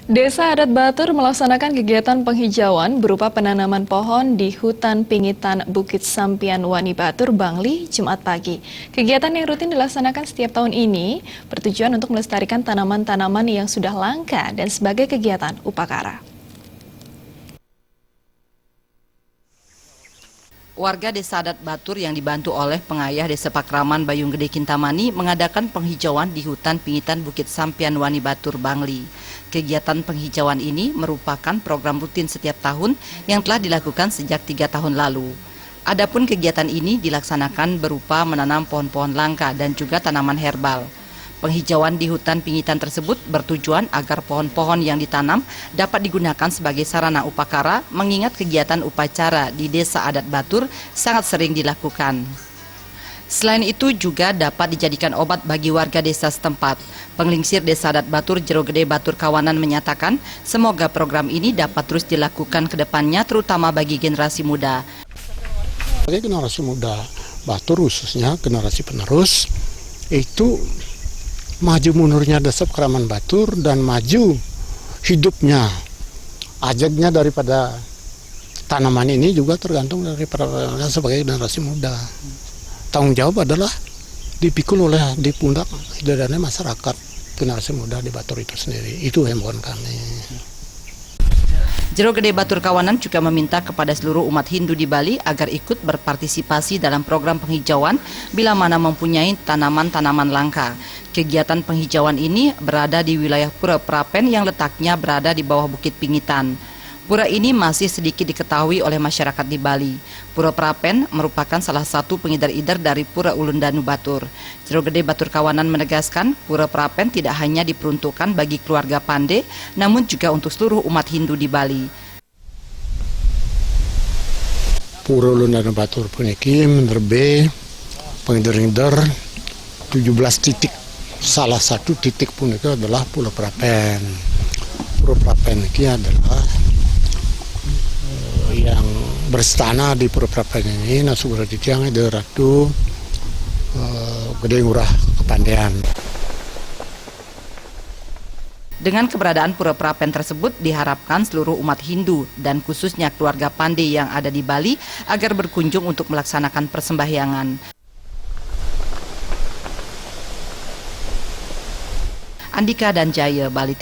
Desa Adat Batur melaksanakan kegiatan penghijauan berupa penanaman pohon di hutan pingitan Bukit Sampian Wani Batur, Bangli, Jumat pagi. Kegiatan yang rutin dilaksanakan setiap tahun ini bertujuan untuk melestarikan tanaman-tanaman yang sudah langka dan sebagai kegiatan upacara. Warga Desa Adat Batur yang dibantu oleh pengayah Desa Pakraman Bayung Gede Kintamani mengadakan penghijauan di hutan pingitan Bukit Sampian Wani Batur, Bangli. Kegiatan penghijauan ini merupakan program rutin setiap tahun yang telah dilakukan sejak 3 tahun lalu. Adapun kegiatan ini dilaksanakan berupa menanam pohon-pohon langka dan juga tanaman herbal. Penghijauan di hutan pingitan tersebut bertujuan agar pohon-pohon yang ditanam dapat digunakan sebagai sarana upakara, mengingat kegiatan upacara di Desa Adat Batur sangat sering dilakukan. Selain itu juga dapat dijadikan obat bagi warga desa setempat. Penglingsir Desa Adat Batur Jero Gede Batur Kawanan menyatakan semoga program ini dapat terus dilakukan ke depannya, terutama bagi generasi muda. Bagi generasi muda Batur, khususnya generasi penerus, itu maju mundurnya Desa Pakraman Batur dan maju hidupnya, ajaknya daripada tanaman ini juga tergantung daripada sebagai generasi muda. Tanggung jawab adalah dipikul oleh di pundak dadanya masyarakat generasi muda di Batur itu sendiri. Itu himbauan kami. Jero Gede Batur Kawanan juga meminta kepada seluruh umat Hindu di Bali agar ikut berpartisipasi dalam program penghijauan bila mana mempunyai tanaman-tanaman langka. Kegiatan penghijauan ini berada di wilayah Pura Prapen yang letaknya berada di bawah Bukit Pingitan. Pura ini masih sedikit diketahui oleh masyarakat di Bali. Pura Prapen merupakan salah satu pengidar-idar dari Pura Ulundanu Batur. Jero Gede Batur Kawanan menegaskan Pura Prapen tidak hanya diperuntukkan bagi keluarga Pande, namun juga untuk seluruh umat Hindu di Bali. Pura Ulundanu Batur puniki menerbe pengidar-idar 17 titik. Salah satu titik pun itu adalah Pura Prapen. Pura Prapen ini adalah yang berstana di Pura Prapen ini nasugura titiang ada Ratu Gede Ngurah Kepandean. Dengan keberadaan Pura Prapen tersebut diharapkan seluruh umat Hindu dan khususnya keluarga Pande yang ada di Bali agar berkunjung untuk melaksanakan persembahyangan. Andika dan Jaya, Bali.